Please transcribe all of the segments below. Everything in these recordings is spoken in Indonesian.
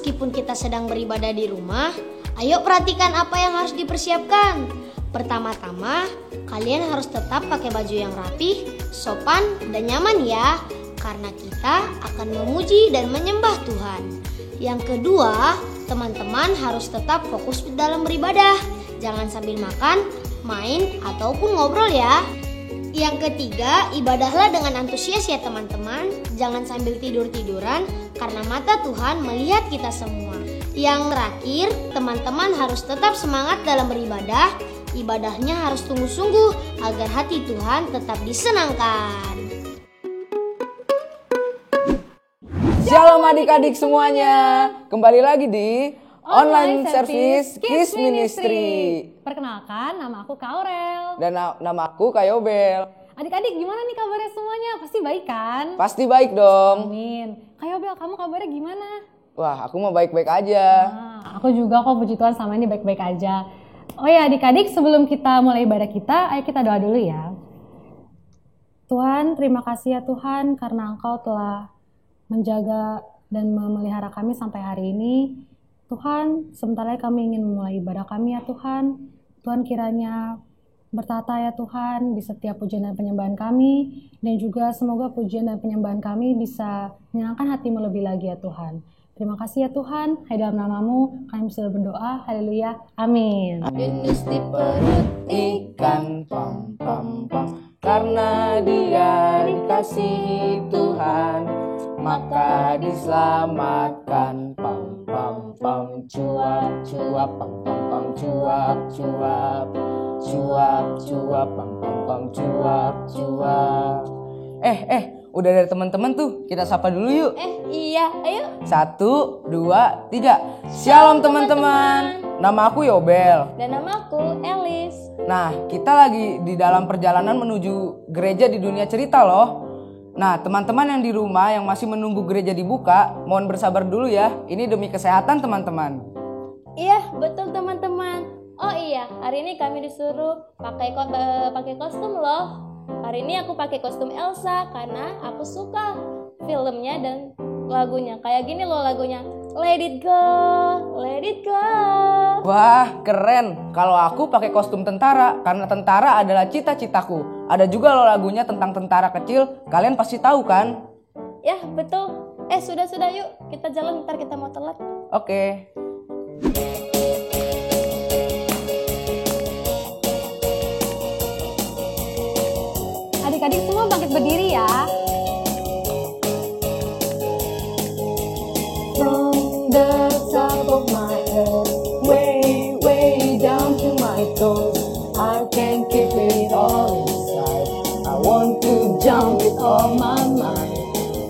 meskipun kita sedang beribadah di rumah, ayo perhatikan apa yang harus dipersiapkan. Pertama-tama, kalian harus tetap pakai baju yang rapi, sopan, dan nyaman ya, karena kita akan memuji dan menyembah Tuhan. Yang kedua, teman-teman harus tetap fokus dalam beribadah. Jangan sambil makan, main, ataupun ngobrol ya. Yang ketiga, ibadahlah dengan antusias ya teman-teman. Jangan sambil tidur-tiduran, karena mata Tuhan melihat kita semua. Yang terakhir, teman-teman harus tetap semangat dalam beribadah. Ibadahnya harus sungguh-sungguh agar hati Tuhan tetap disenangkan. Shalom adik-adik semuanya. Kembali lagi di Online Service Kids Ministry. Perkenalkan, nama aku Kak Aurel. Dan nama aku Kak Yobel. Adik-adik gimana nih kabarnya semuanya? Pasti baik kan? Pasti baik dong. Amin. Kak Yobel, kamu kabarnya gimana? Wah, aku mah baik-baik aja. Aku juga kok, puji Tuhan sama ini baik-baik aja. Oh ya adik-adik, sebelum kita mulai ibadah kita, ayo kita doa dulu ya. Tuhan, terima kasih ya Tuhan karena Engkau telah menjaga dan memelihara kami sampai hari ini. Tuhan, sebentar lagi kami ingin memulai ibadah kami ya Tuhan. Tuhan kiranya bertata ya Tuhan di setiap pujian dan penyembahan kami. Dan juga semoga pujian dan penyembahan kami bisa menyenangkan hati-Mu lebih lagi ya Tuhan. Terima kasih ya Tuhan, hanya dalam nama-Mu kami bisa berdoa, haleluya, amin. Jenis di perut ikan pam pam pam, karena dia dikasihi Tuhan, maka diselamatkan. Pam pam pam, cuap cuap, pam pam pam, cuap cuap, cuap cuap, pam pam pam, cuap cuap. Udah dari teman-teman tuh, kita sapa dulu yuk. Iya, ayo. 1, 2, 3. Shalom teman-teman. Nama aku Yobel. Dan nama aku Elis. Nah, kita lagi di dalam perjalanan menuju gereja di dunia cerita loh. Nah, teman-teman yang di rumah yang masih menunggu gereja dibuka, mohon bersabar dulu ya. Ini demi kesehatan teman-teman. Iya, betul teman-teman. Oh iya, hari ini kami disuruh pakai kostum loh. Hari ini aku pakai kostum Elsa karena aku suka filmnya dan lagunya. Kayak gini loh lagunya. Let it go, let it go. Wah, keren. Kalau aku pakai kostum tentara karena tentara adalah cita-citaku. Ada juga loh lagunya tentang tentara kecil. Kalian pasti tahu kan? Ya, betul. Sudah yuk. Kita jalan, ntar kita mau telat. Oke. Adik-adik semua bangkit berdiri ya. From the top of my head, way, way down to my toes, I can't keep it all inside. I want to jump with all my mind.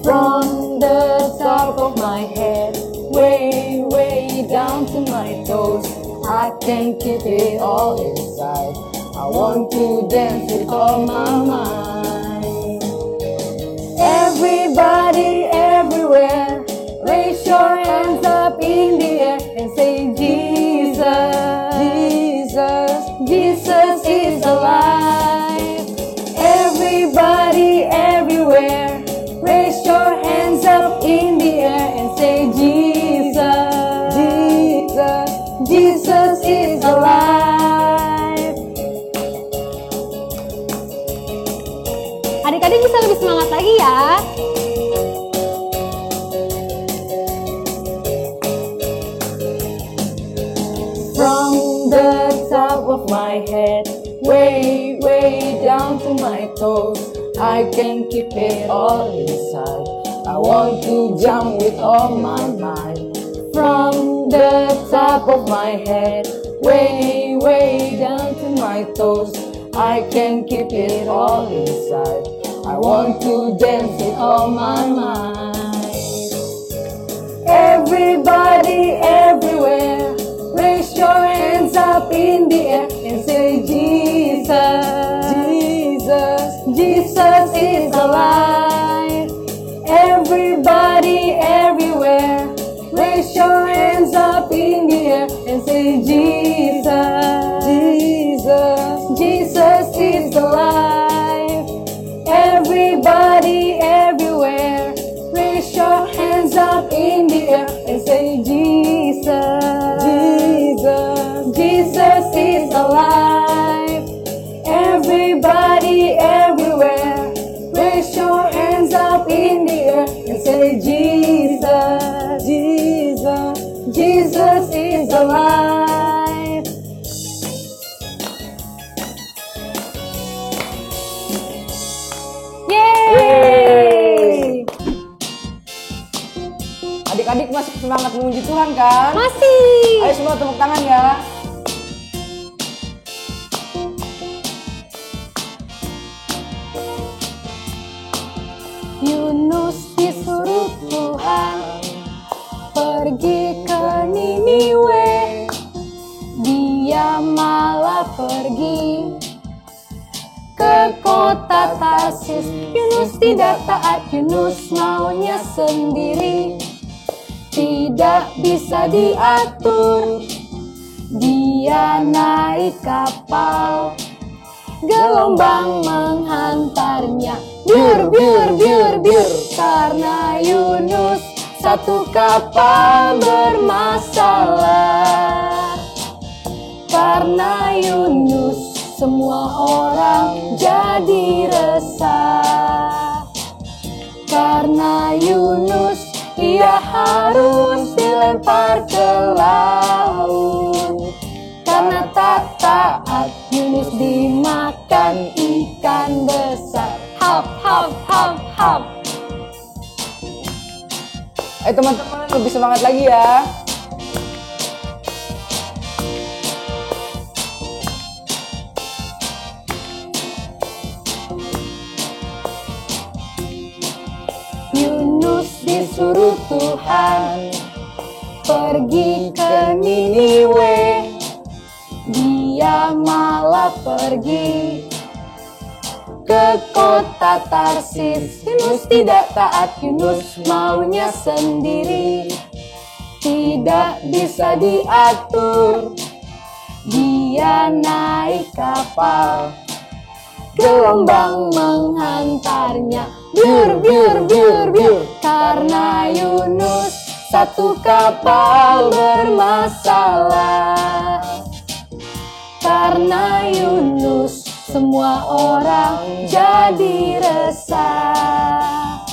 From the top of my head, way, way down to my toes, I can't keep it all inside. I want to dance with all my mind. Everybody, everywhere, raise your hands up in the air and say Jesus, Jesus, Jesus is alive. Everybody, everywhere, raise your hands up in the air and say Jesus, Jesus, Jesus is alive. Adik-adik bisa lebih semangat lagi ya. From the top of my head, way, way down to my toes, I can't keep it all inside. I want to jump with all my might. From the top of my head, way, way down to my toes, I can't keep it all inside. I want to dance with all my might. Everybody, everywhere, raise your hands up in the air and say Jesus, Jesus, Jesus is alive. Everybody, everywhere, raise your hands up in the air and say Jesus, Jesus, Jesus is alive. Everybody, everywhere, raise your hands up in the air and say Jesus. Jesus is alive. Yeay! Adik-adik masih semangat memuji Tuhan kan? Masih. Ayo semua tepuk tangan ya. Yunus disuruh Tuhan pergi ke Niniwe, dia malah pergi ke kota Tarsis. Yunus tidak taat, Yunus maunya sendiri, tidak bisa diatur. Dia naik kapal, gelombang menghantarnya. Biur, biur, biur, biur. Karena Yunus satu kapal bermasalah. Karena Yunus semua orang jadi resah. Karena Yunus ia harus dilempar ke laut. Karena tak taat Yunus dimakan ikan besar. Hap, hap, hap, hap. Ayo teman-teman lebih semangat lagi ya. Yunus disuruh Tuhan pergi ke Niniwe, dia malah pergi ke kota Tarsis. Yunus tidak taat, Yunus maunya sendiri, tidak bisa diatur. Dia naik kapal, gelombang menghantarnya. Biur, biur, biur, biur. Karena Yunus satu kapal bermasalah. Karena Yunus semua orang jadi resah.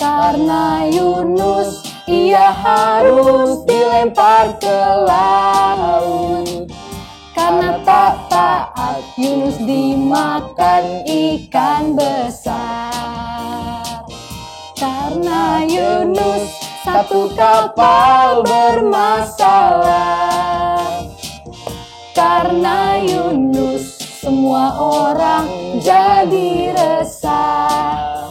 Karena Yunus ia harus dilempar ke laut. Karena tak taat Yunus dimakan ikan besar. Karena Yunus satu kapal bermasalah. Karena Yunus semua orang jadi resah.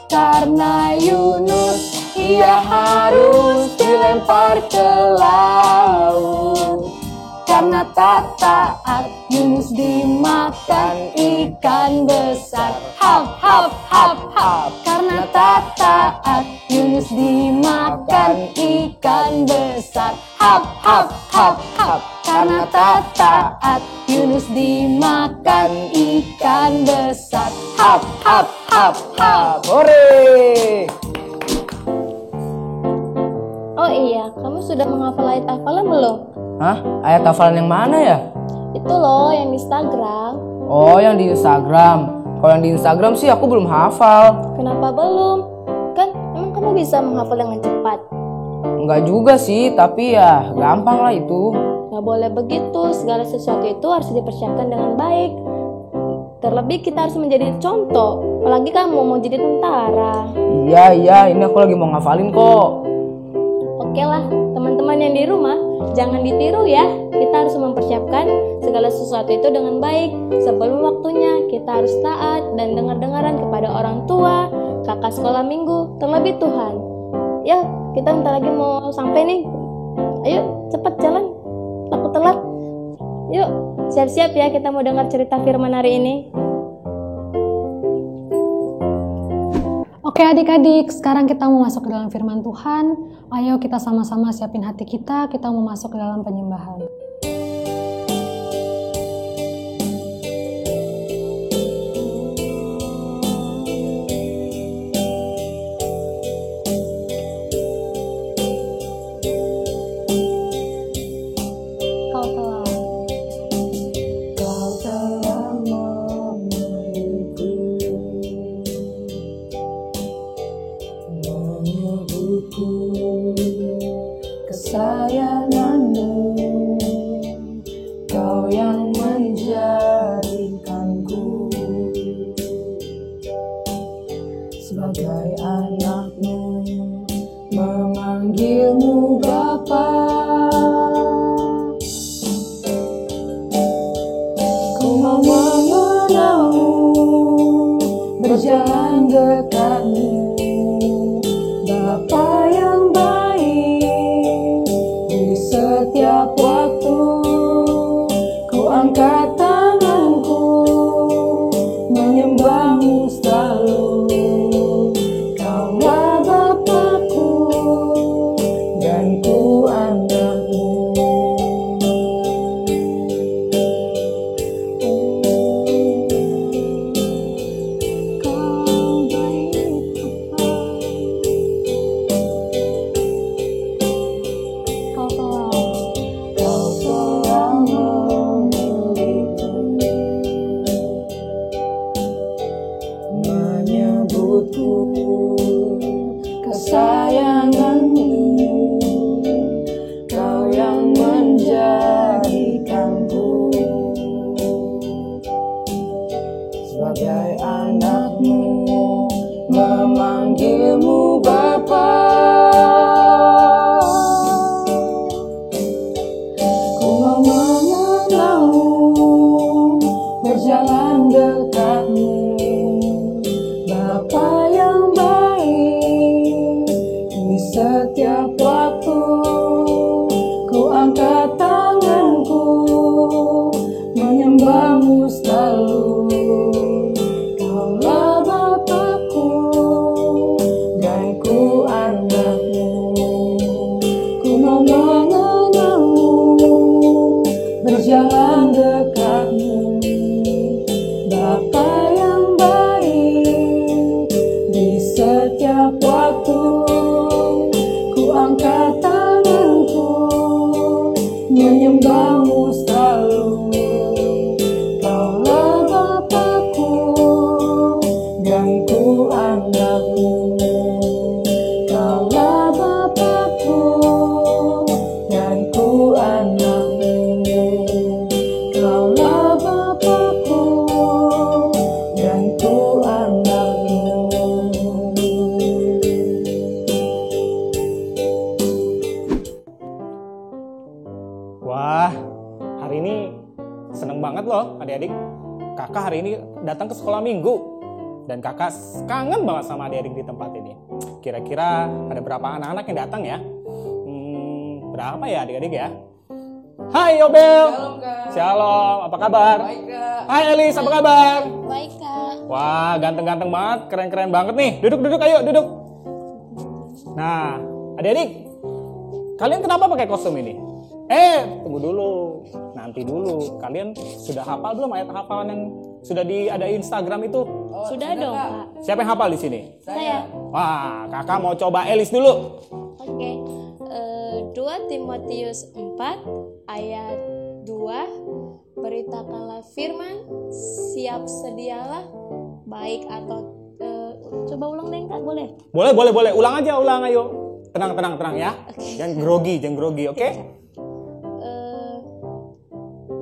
Karena Yunus ia harus dilempar ke laut. Karena tak taat Yunus dimakan ikan besar. Hap, hap, hap, hap. Karena tak taat Yunus dimakan ikan besar. Hap, hap, hap, hap. Karena tak taat Yunus dimakan ikan besar. Hap, hap, hap, hap. Hore! Oh iya, kamu sudah menghafal ayat hafalan belum? Hah? Ayat hafalan yang mana ya? Itu loh yang di Instagram. Oh, yang di Instagram. Kalau yang di Instagram sih aku belum hafal. Kenapa belum? Kan emang kamu bisa menghafal dengan cepat. Enggak juga sih, tapi ya gampang lah itu. Gak boleh begitu, segala sesuatu itu harus dipersiapkan dengan baik. Terlebih kita harus menjadi contoh. Apalagi kamu mau jadi tentara. Iya, ini aku lagi mau ngafalin kok. Oke lah, teman-teman yang di rumah, jangan ditiru ya. Kita harus mempersiapkan segala sesuatu itu dengan baik. Sebelum waktunya, kita harus taat dan dengar-dengaran kepada orang tua, kakak sekolah minggu, terlebih Tuhan. Ya, kita bentar lagi mau sampai nih. Ayo, cepat jalan. Takut telat. Yuk, siap-siap ya, kita mau dengar cerita firman hari ini. Oke adik-adik, sekarang kita mau masuk ke dalam firman Tuhan. Ayo kita sama-sama siapin hati kita mau masuk ke dalam penyembahan. kesayanganmu, kau yang menjadikanku sebagai anakmu, memanggilmu Bapa. Ku mau mengenalmu, berjalan dekatmu, Bapa yang baik. Di setiap waktu ku angkat tanganku, menyembahmu selalu. Kaulah Bapakku dan ku anakmu. Kau baik Bapa. Kau telah memilihku, menyebutku kesayanganmu, kau yang menjadikanku sebagai anakmu, memanggilmu Bapa. Ku mau mengenalmu, berjalan dekatmu, Bapa yang baik. Di setiap waktu ku angkat tanganku, menyembahmu selalu. Kaulah Bapakku dan ku anakmu. Ku mau mengenalmu, berjalan dekatmu, Bapa yang baik. Di setiap waktu ku angkat tanganku, menyembahmu selalu. Kaulah Bapakku dan ku anakmu. Kaulah Bapakku dan ku anakmu. Kaulah Bapakku dan ku anakmu. Wah, hari ini seneng banget loh adik-adik. Kakak hari ini datang ke sekolah minggu. Dan kakak kangen banget sama adik-adik di tempat ini. Kira-kira ada berapa anak-anak yang datang ya? Berapa ya adik-adik ya? Hai Yobel. Shalom Kak. Shalom, apa kabar? Baik Kak. Hai Elis, apa kabar? Baik Kak. Wah, ganteng-ganteng banget, keren-keren banget nih. Duduk, ayo duduk. Nah, adik-adik, kalian kenapa pakai kostum ini? Tunggu dulu, nanti dulu. Kalian sudah hafal belum ayat hafalan yang sudah ada Instagram itu? Sudah dong Kak. Siapa yang hafal di sini? Saya. Wah, kakak mau coba Elis dulu. Oke. 2 Timotius 4 ayat 2. Beritakanlah firman, siap sedialah, baik atau coba ulang deh Kak, boleh? Boleh. Ulang ayo. Tenang ya. Jangan grogi, oke?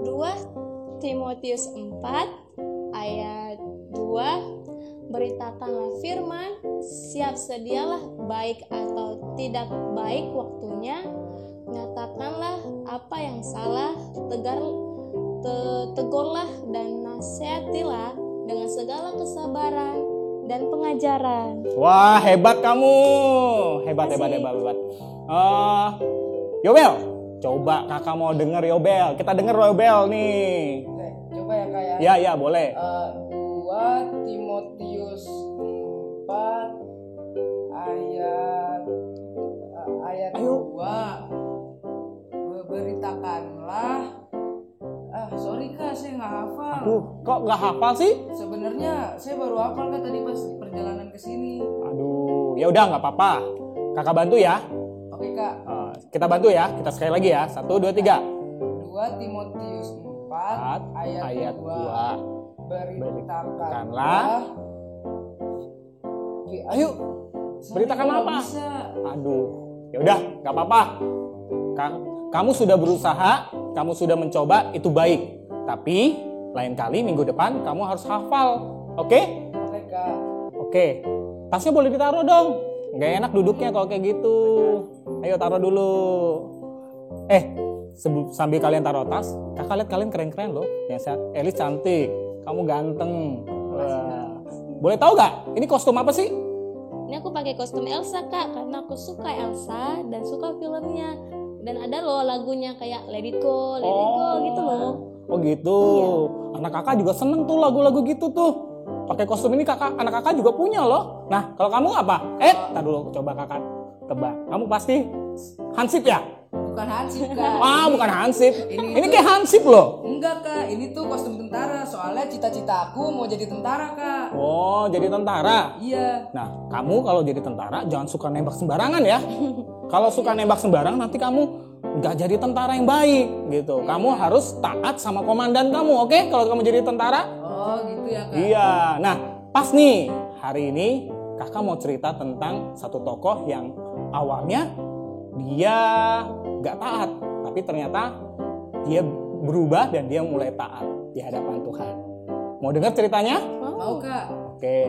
2 Timotius 4 ayat 2. Beritakanlah firman, siap sedialah, baik atau tidak baik waktunya. Nyatakanlah apa yang salah, tegurlah dan nasihatilah dengan segala kesabaran dan pengajaran. Wah, hebat kamu. Hebat. Yobel, coba kakak mau denger Yobel. Kita denger Yobel nih. Oke, coba ya Kak ya. Ya, boleh. 2 Timotius 4 ayat 2. Beritakanlah. Sorry Kak, saya nggak hafal. Aduh, kok nggak hafal sih? Sebenarnya saya baru hafal Kak tadi pas perjalanan ke sini. Aduh, ya udah nggak apa-apa. Kakak bantu ya. Oke Kak. Kita bantu ya. Kita sekali lagi ya. 1, 2, 3. 2 Timotius 4 ayat 2. 2. Beritakanlah. Ayo. Beritakan Saya apa? nggak bisa. Aduh, ya udah nggak apa-apa. Kamu sudah berusaha, kamu sudah mencoba, itu baik. Tapi lain kali minggu depan kamu harus hafal. Oke? Oke, Kak. Oke. Tasnya boleh ditaruh dong. Nggak enak duduknya kalau kayak gitu. Ayo taruh dulu. Sambil kalian taruh tas, kakak lihat kalian keren-keren loh. Yang Elis cantik, kamu ganteng. Wah. Boleh tahu gak? Ini kostum apa sih? Ini aku pakai kostum Elsa kak, karena aku suka Elsa dan suka filmnya. Dan ada loh lagunya kayak Let It Go gitu loh. Oh gitu. Iya. Anak kakak juga seneng tuh lagu-lagu gitu tuh. Pakai kostum ini anak kakak juga punya loh. Nah kalau kamu apa? Tar dulu coba kakak tebak. Kamu pasti Hansip ya? Bukan Hansip, Kak. Bukan Hansip. Ini tuh- kayak Hansip loh. Enggak, Kak. Ini tuh kostum tentara. Soalnya cita-cita aku mau jadi tentara, Kak. Oh, jadi tentara. Iya. Nah, kamu kalau jadi tentara jangan suka nembak sembarangan ya. Kalau suka nembak sembarangan nanti kamu nggak jadi tentara yang baik gitu. Kamu harus taat sama komandan kamu, oke? Kalau kamu jadi tentara. Oh, gitu ya, Kak. Iya. Nah, pas nih hari ini kakak mau cerita tentang satu tokoh yang awalnya dia nggak taat, tapi ternyata dia berubah dan dia mulai taat di hadapan Tuhan. Mau dengar ceritanya? Mau, Kak. Oke.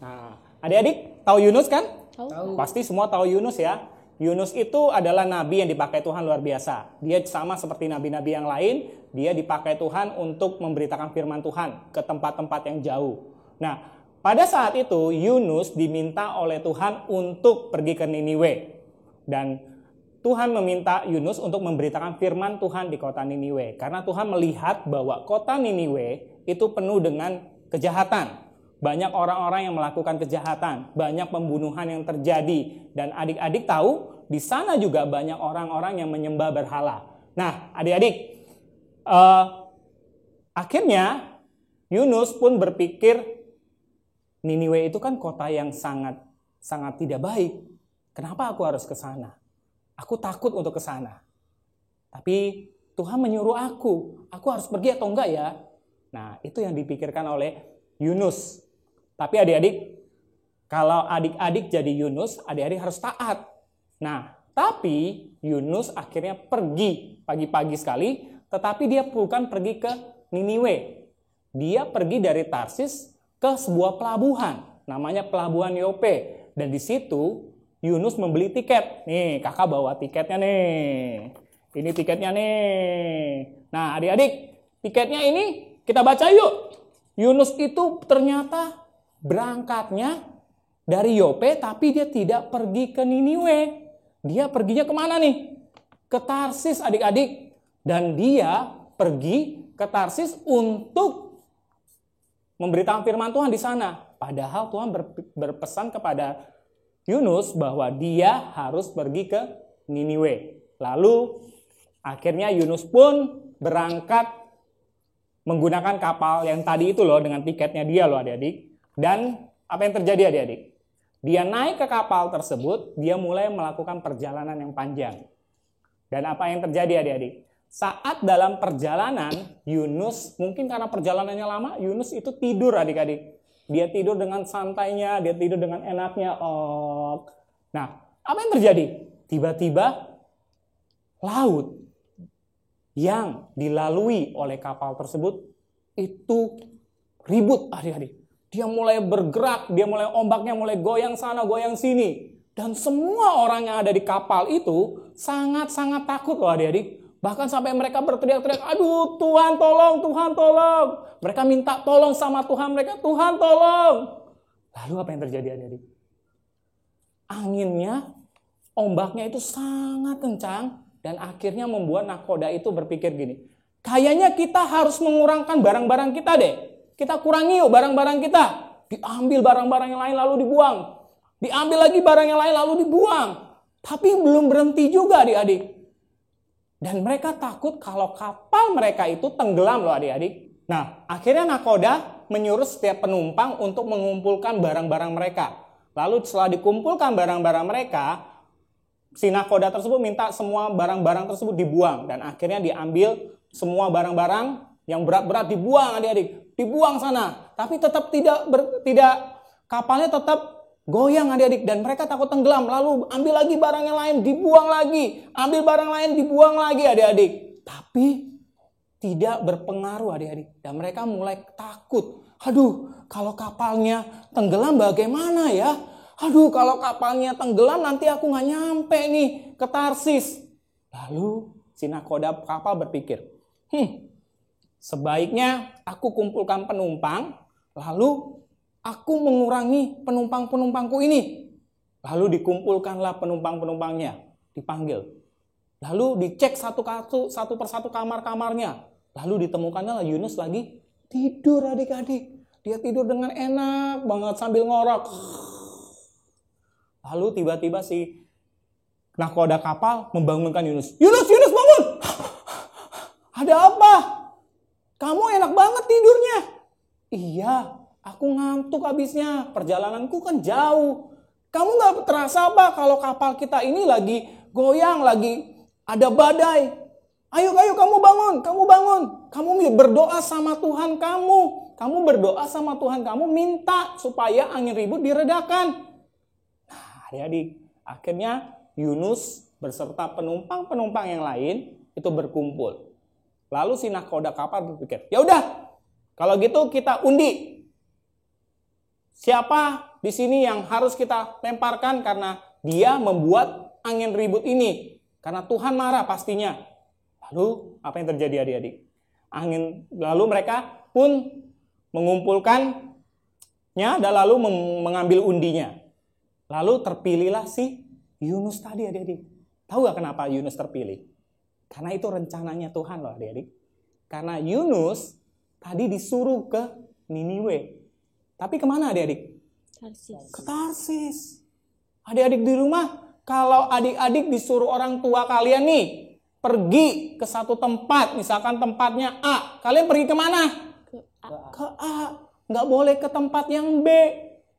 Nah, adik-adik tahu Yunus kan? Tahu. Pasti semua tahu Yunus ya. Yunus itu adalah nabi yang dipakai Tuhan luar biasa. Dia sama seperti nabi-nabi yang lain, dia dipakai Tuhan untuk memberitakan firman Tuhan ke tempat-tempat yang jauh. Nah, pada saat itu Yunus diminta oleh Tuhan untuk pergi ke Niniwe. Dan Tuhan meminta Yunus untuk memberitakan firman Tuhan di kota Niniwe. Karena Tuhan melihat bahwa kota Niniwe itu penuh dengan kejahatan. Banyak orang-orang yang melakukan kejahatan. Banyak pembunuhan yang terjadi. Dan adik-adik tahu, di sana juga banyak orang-orang yang menyembah berhala. Nah, adik-adik, akhirnya Yunus pun berpikir, Niniwe itu kan kota yang sangat tidak baik. Kenapa aku harus ke sana? Aku takut untuk ke sana. Tapi Tuhan menyuruh aku harus pergi atau enggak ya? Nah, itu yang dipikirkan oleh Yunus. Tapi adik-adik, kalau adik-adik jadi Yunus, adik-adik harus taat. Nah, tapi Yunus akhirnya pergi pagi-pagi sekali, tetapi dia bukan pergi ke Niniwe. Dia pergi dari Tarsis ke sebuah pelabuhan, namanya Pelabuhan Yope. Dan di situ Yunus membeli tiket. Nih, kakak bawa tiketnya nih. Ini tiketnya nih. Nah, adik-adik, tiketnya ini kita baca yuk. Yunus itu ternyata berangkatnya dari Yope, tapi dia tidak pergi ke Niniwe. Dia perginya kemana nih? Ke Tarsis, adik-adik. Dan dia pergi ke Tarsis untuk memberitakan firman Tuhan di sana. Padahal Tuhan berpesan kepada Yunus bahwa dia harus pergi ke Niniwe. Lalu akhirnya Yunus pun berangkat menggunakan kapal yang tadi itu loh, dengan tiketnya dia loh adik-adik. Dan apa yang terjadi adik-adik? Dia naik ke kapal tersebut, dia mulai melakukan perjalanan yang panjang. Dan apa yang terjadi adik-adik? Saat dalam perjalanan, Yunus, mungkin karena perjalanannya lama, Yunus itu tidur adik-adik. Dia tidur dengan santainya, dia tidur dengan enaknya. Nah, apa yang terjadi? Tiba-tiba laut yang dilalui oleh kapal tersebut itu ribut adik-adik. Dia mulai bergerak, dia mulai ombaknya mulai goyang sana, goyang sini. Dan semua orang yang ada di kapal itu sangat-sangat takut loh adik-adik. Bahkan sampai mereka berteriak-teriak, aduh Tuhan tolong, Tuhan tolong. Mereka minta tolong sama Tuhan mereka, Tuhan tolong. Lalu apa yang terjadi adik-adik? Anginnya, ombaknya itu sangat kencang. Dan akhirnya membuat nakoda itu berpikir gini, kayaknya kita harus mengurangkan barang-barang kita deh. Kita kurangi yuk barang-barang kita. Diambil barang-barang yang lain lalu dibuang. Diambil lagi barang yang lain lalu dibuang. Tapi belum berhenti juga adik-adik. Dan mereka takut kalau kapal mereka itu tenggelam loh adik-adik. Nah, akhirnya nakoda menyuruh setiap penumpang untuk mengumpulkan barang-barang mereka. Lalu setelah dikumpulkan barang-barang mereka, si nakoda tersebut minta semua barang-barang tersebut dibuang. Dan akhirnya diambil semua barang-barang yang berat-berat dibuang adik-adik. Dibuang sana. Tapi tetap tidak kapalnya tetap goyang adik-adik, dan mereka takut tenggelam. Lalu ambil lagi barang yang lain, dibuang lagi. Ambil barang lain, dibuang lagi adik-adik. Tapi tidak berpengaruh adik-adik. Dan mereka mulai takut. Aduh, kalau kapalnya tenggelam bagaimana ya? Aduh, kalau kapalnya tenggelam nanti aku nggak nyampe nih ke Tarsis. Lalu si nakoda kapal berpikir, sebaiknya aku kumpulkan penumpang, lalu aku mengurangi penumpang-penumpangku ini. Lalu dikumpulkanlah penumpang-penumpangnya, dipanggil. Lalu dicek satu persatu kamar-kamarnya. Lalu ditemukannya Yunus lagi tidur adik-adik. Dia tidur dengan enak banget sambil ngorok. Lalu tiba-tiba si nakoda kapal membangunkan Yunus. Yunus bangun! Ada apa? Kamu enak banget tidurnya. Iya, aku ngantuk habisnya. Perjalananku kan jauh. Kamu gak terasa apa kalau kapal kita ini lagi goyang, lagi ada badai. Ayo kamu bangun. Kamu berdoa sama Tuhan kamu. Kamu berdoa sama Tuhan kamu, minta supaya angin ribut diredakan. Nah, adik-adik, akhirnya Yunus beserta penumpang-penumpang yang lain itu berkumpul. Lalu si nakoda kapal berpikir, ya udah, kalau gitu kita undi. Siapa di sini yang harus kita lemparkan karena dia membuat angin ribut ini? Karena Tuhan marah pastinya. Lalu apa yang terjadi adik-adik? Lalu mereka pun mengumpulkannya dan lalu mengambil undinya. Lalu terpilihlah si Yunus tadi adik-adik. Tahu gak kenapa Yunus terpilih? Karena itu rencananya Tuhan loh adik-adik. Karena Yunus tadi disuruh ke Niniwe. Tapi kemana adik-adik? Ke Tarsis. Adik-adik di rumah, kalau adik-adik disuruh orang tua kalian nih, pergi ke satu tempat, misalkan tempatnya A. Kalian pergi kemana? Ke A. Nggak boleh ke tempat yang B.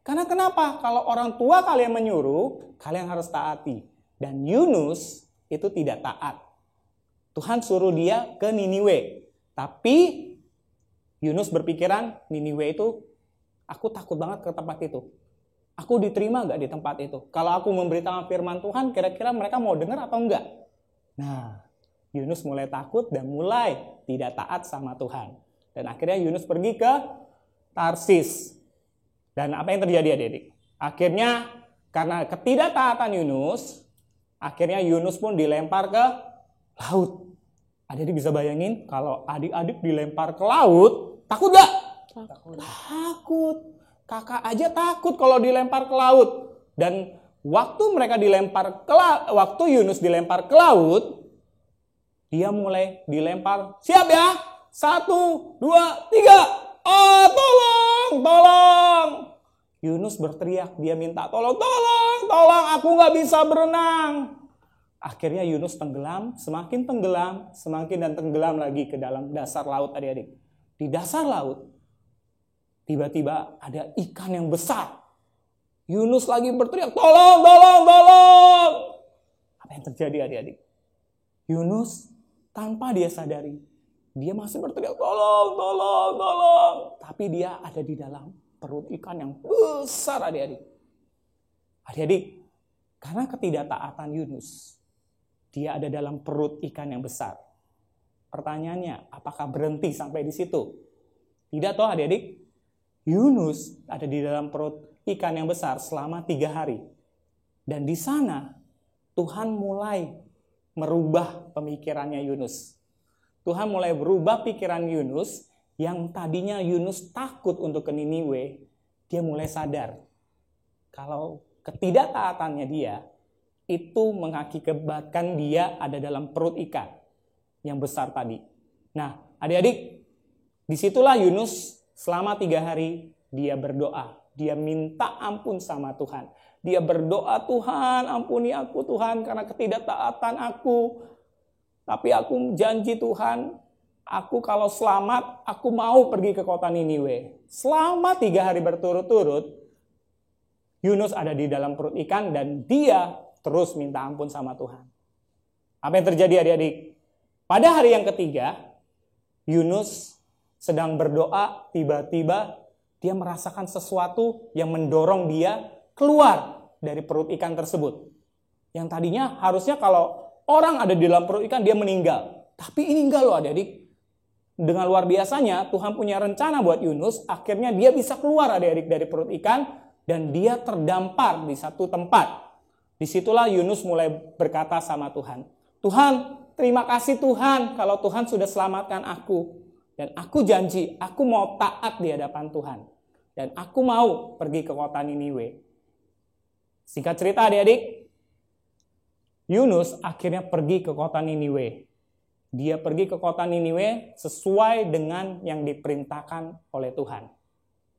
Karena kenapa? Kalau orang tua kalian menyuruh, kalian harus taati. Dan Yunus itu tidak taat. Tuhan suruh dia ke Niniwe. Tapi Yunus berpikiran, Niniwe itu, aku takut banget ke tempat itu. Aku diterima nggak di tempat itu? Kalau aku memberitakan firman Tuhan, kira-kira mereka mau dengar atau enggak? Nah, Yunus mulai takut dan mulai tidak taat sama Tuhan. Dan akhirnya Yunus pergi ke Tarsis. Dan apa yang terjadi adik-adik? Akhirnya karena ketidaktaatan Yunus, akhirnya Yunus pun dilempar ke laut. Adik-adik bisa bayangin kalau adik-adik dilempar ke laut, takut gak? Takut. Kakak aja takut kalau dilempar ke laut. Dan waktu Yunus dilempar ke laut, dia mulai dilempar. Siap ya? 1, 2, 3. Oh, tolong. Yunus berteriak, dia minta tolong, aku gak bisa berenang. Akhirnya Yunus tenggelam, semakin tenggelam lagi ke dalam dasar laut adik-adik. Di dasar laut, tiba-tiba ada ikan yang besar. Yunus lagi berteriak, tolong. Apa yang terjadi adik-adik? Yunus tanpa dia sadari, dia masih berteriak, tolong. Tapi dia ada di dalam perut ikan yang besar adik-adik. Adik-adik, karena ketidaktaatan Yunus, dia ada dalam perut ikan yang besar. Pertanyaannya, apakah berhenti sampai di situ? Tidak toh adik-adik. Yunus ada di dalam perut ikan yang besar selama 3 hari. Dan di sana Tuhan mulai merubah pemikirannya Yunus. Tuhan mulai berubah pikiran Yunus yang tadinya Yunus takut untuk ke Niniwe. Dia mulai sadar kalau ketidaktaatannya dia itu mengakibatkan dia ada dalam perut ikan yang besar tadi. Nah, adik-adik, disitulah Yunus selama 3 hari dia berdoa. Dia minta ampun sama Tuhan. Dia berdoa, Tuhan ampuni aku Tuhan karena ketidaktaatan aku. Tapi aku janji Tuhan, aku kalau selamat, aku mau pergi ke kota Niniwe. Selama 3 hari berturut-turut, Yunus ada di dalam perut ikan dan dia terus minta ampun sama Tuhan. Apa yang terjadi adik-adik? Pada hari yang ketiga, Yunus sedang berdoa, tiba-tiba dia merasakan sesuatu yang mendorong dia keluar dari perut ikan tersebut. Yang tadinya harusnya kalau orang ada di dalam perut ikan dia meninggal. Tapi ini enggak loh adik-adik. Dengan luar biasanya Tuhan punya rencana buat Yunus. Akhirnya dia bisa keluar adik-adik dari perut ikan. Dan dia terdampar di satu tempat. Disitulah Yunus mulai berkata sama Tuhan. Tuhan, terima kasih Tuhan kalau Tuhan sudah selamatkan aku. Dan aku janji, aku mau taat di hadapan Tuhan. Dan aku mau pergi ke kota Niniwe. Singkat cerita adik-adik, Yunus akhirnya pergi ke kota Niniwe. Dia pergi ke kota Niniwe sesuai dengan yang diperintahkan oleh Tuhan.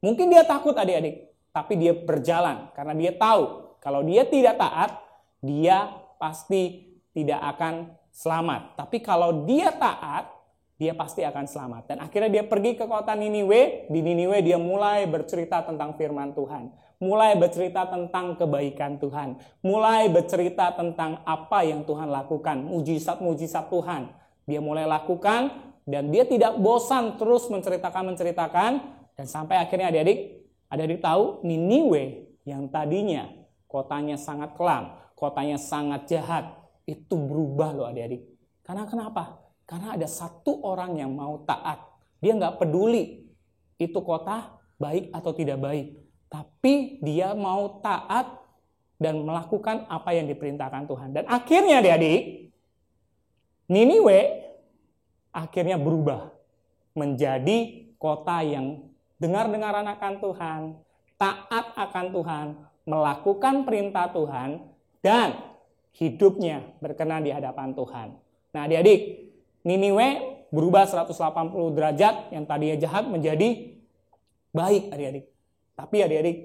Mungkin dia takut adik-adik, tapi dia berjalan karena dia tahu kalau dia tidak taat, dia pasti tidak akan selamat. Tapi kalau dia taat, dia pasti akan selamat. Dan akhirnya dia pergi ke kota Niniwe. Di Niniwe dia mulai bercerita tentang firman Tuhan. Mulai bercerita tentang kebaikan Tuhan. Mulai bercerita tentang apa yang Tuhan lakukan. Mujizat-mujizat Tuhan. Dia mulai lakukan dan dia tidak bosan terus menceritakan. Dan sampai akhirnya adik-adik tahu Niniwe yang tadinya kotanya sangat kelam, kotanya sangat jahat, itu berubah loh adik-adik. Karena kenapa? Karena ada satu orang yang mau taat. Dia nggak peduli itu kota baik atau tidak baik. Tapi dia mau taat dan melakukan apa yang diperintahkan Tuhan. Dan akhirnya adik-adik, Niniwe akhirnya berubah menjadi kota yang dengar-dengaran akan Tuhan, taat akan Tuhan, melakukan perintah Tuhan, dan hidupnya berkenan di hadapan Tuhan. Nah adik-adik, Niniwe berubah 180 derajat, yang tadinya jahat menjadi baik adik-adik. Tapi adik-adik,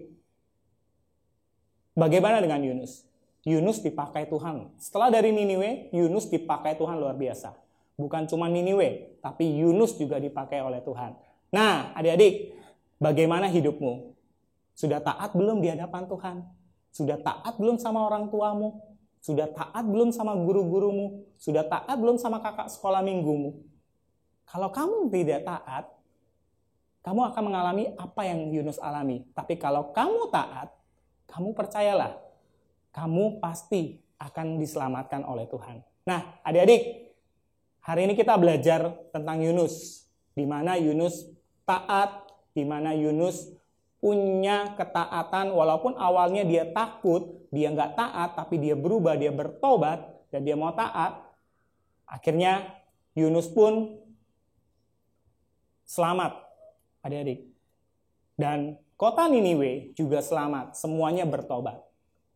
bagaimana dengan Yunus? Yunus dipakai Tuhan. Setelah dari Niniwe, Yunus dipakai Tuhan luar biasa. Bukan cuma Niniwe, tapi Yunus juga dipakai oleh Tuhan. Nah adik-adik, bagaimana hidupmu? Sudah taat belum di hadapan Tuhan? Sudah taat belum sama orang tuamu? Sudah taat belum sama guru-gurumu? Sudah taat belum sama kakak sekolah minggumu? Kalau kamu tidak taat, kamu akan mengalami apa yang Yunus alami. Tapi kalau kamu taat, kamu percayalah, kamu pasti akan diselamatkan oleh Tuhan. Nah, adik-adik, hari ini kita belajar tentang Yunus. Di mana Yunus taat, di mana Yunus punya ketaatan, walaupun awalnya dia takut, dia nggak taat, tapi dia berubah, dia bertobat, dan dia mau taat. Akhirnya Yunus pun selamat, adik-adik. Dan kota Niniwe juga selamat, semuanya bertobat.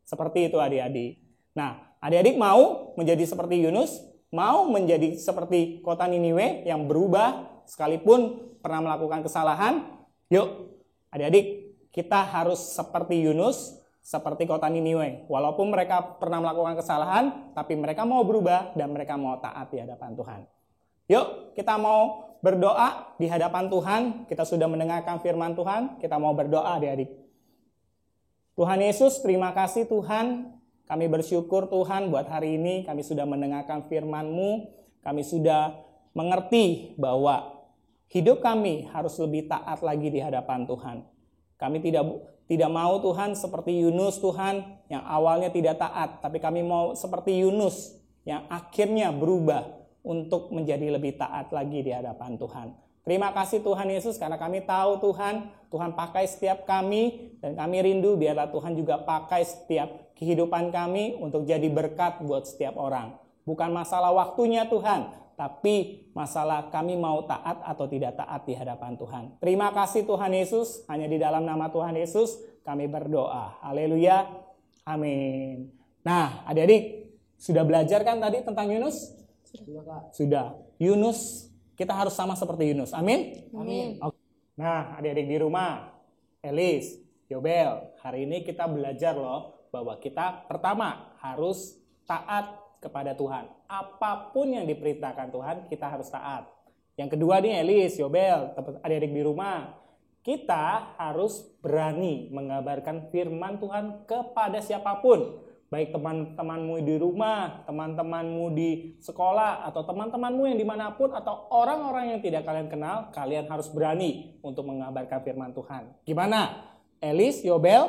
Seperti itu adik-adik. Nah, adik-adik mau menjadi seperti Yunus, mau menjadi seperti kota Niniwe yang berubah, sekalipun pernah melakukan kesalahan? Yuk, adik-adik, kita harus seperti Yunus, seperti kota Niniwe. Walaupun mereka pernah melakukan kesalahan, tapi mereka mau berubah dan mereka mau taat di hadapan Tuhan. Yuk, kita mau berdoa di hadapan Tuhan. Kita sudah mendengarkan firman Tuhan, kita mau berdoa adik-adik. Tuhan Yesus, terima kasih Tuhan. Kami bersyukur Tuhan buat hari ini kami sudah mendengarkan firman-Mu. Kami sudah mengerti bahwa hidup kami harus lebih taat lagi di hadapan Tuhan. Kami tidak mau Tuhan seperti Yunus Tuhan yang awalnya tidak taat, tapi kami mau seperti Yunus yang akhirnya berubah untuk menjadi lebih taat lagi di hadapan Tuhan. Terima kasih Tuhan Yesus karena kami tahu Tuhan pakai setiap kami dan kami rindu biarlah Tuhan juga pakai setiap kehidupan kami untuk jadi berkat buat setiap orang. Bukan masalah waktunya Tuhan, tapi masalah kami mau taat atau tidak taat di hadapan Tuhan. Terima kasih Tuhan Yesus, hanya di dalam nama Tuhan Yesus kami berdoa. Haleluya, amin. Nah adik-adik, sudah belajar kan tadi tentang Yunus? Sudah Kak. Sudah. Yunus, kita harus sama seperti Yunus, amin? Amin. Nah adik-adik di rumah, Elis, Yobel, hari ini kita belajar loh bahwa kita pertama harus taat kepada Tuhan. Apapun yang diperintahkan Tuhan, kita harus taat. Yang kedua nih Elis, Yobel, adik-adik di rumah, kita harus berani mengabarkan firman Tuhan kepada siapapun. Baik teman-temanmu di rumah, teman-temanmu di sekolah, atau teman-temanmu yang dimanapun, atau orang-orang yang tidak kalian kenal, kalian harus berani untuk mengabarkan firman Tuhan. Gimana? Elis, Yobel,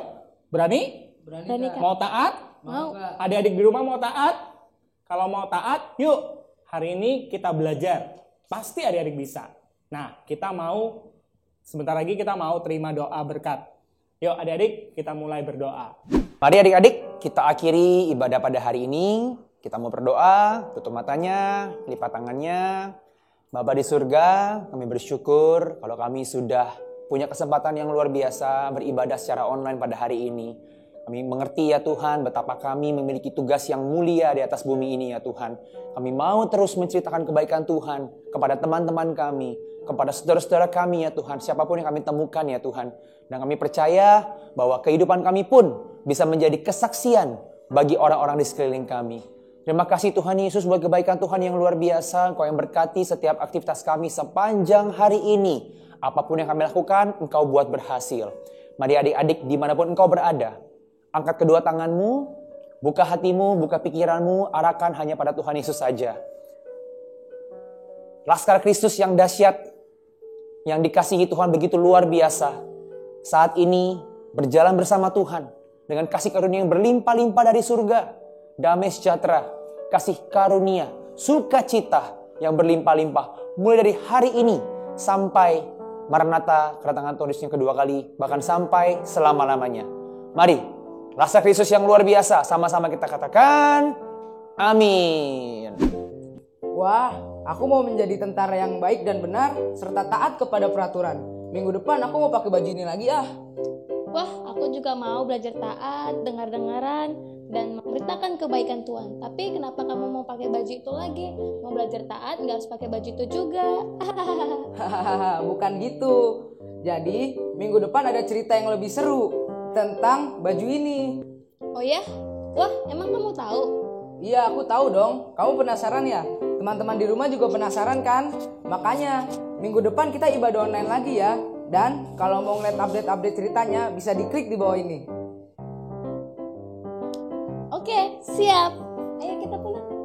berani? Berani, Kak. Mau taat? Mau. Adik-adik di rumah mau taat? Kalau mau taat, yuk hari ini kita belajar. Pasti adik-adik bisa. Nah, sebentar lagi kita mau terima doa berkat. Yuk adik-adik, kita mulai berdoa. Mari adik-adik, kita akhiri ibadah pada hari ini. Kita mau berdoa, tutup matanya, lipat tangannya. Bapa di surga, kami bersyukur kalau kami sudah punya kesempatan yang luar biasa beribadah secara online pada hari ini. Kami mengerti ya Tuhan betapa kami memiliki tugas yang mulia di atas bumi ini ya Tuhan. Kami mau terus menceritakan kebaikan Tuhan kepada teman-teman kami, kepada saudara-saudara kami ya Tuhan, siapapun yang kami temukan ya Tuhan. Dan kami percaya bahwa kehidupan kami pun bisa menjadi kesaksian bagi orang-orang di sekeliling kami. Terima kasih Tuhan Yesus buat kebaikan Tuhan yang luar biasa. Engkau yang berkati setiap aktivitas kami sepanjang hari ini. Apapun yang kami lakukan, Engkau buat berhasil. Mari adik-adik dimanapun Engkau berada, angkat kedua tanganmu, buka hatimu, buka pikiranmu, arahkan hanya pada Tuhan Yesus saja. Laskar Kristus yang dahsyat, yang dikasihi Tuhan begitu luar biasa, saat ini berjalan bersama Tuhan dengan kasih karunia yang berlimpah-limpah dari surga. Damai sejahtera, kasih karunia, sukacita yang berlimpah-limpah. Mulai dari hari ini sampai Maranatha, kedatangan Tuhan Yesus yang kedua kali, bahkan sampai selama-lamanya. Mari, rasa Kristus yang luar biasa, sama-sama kita katakan, amin. Wah, aku mau menjadi tentara yang baik dan benar, serta taat kepada peraturan. Minggu depan aku mau pakai baju ini lagi ah. Wah, aku juga mau belajar taat, dengar-dengaran, dan memberitakan kebaikan Tuhan. Tapi kenapa kamu mau pakai baju itu lagi? Mau belajar taat, nggak harus pakai baju itu juga. Hahaha, bukan gitu. Jadi, minggu depan ada cerita yang lebih seru tentang baju ini. Oh ya? Wah, emang kamu tahu? Iya, aku tahu dong. Kamu penasaran ya? Teman-teman di rumah juga penasaran kan? Makanya, minggu depan kita ibadah online lagi ya. Dan kalau mau ngeliat update-update ceritanya, bisa diklik di bawah ini. Oke, siap. Ayo kita pulang.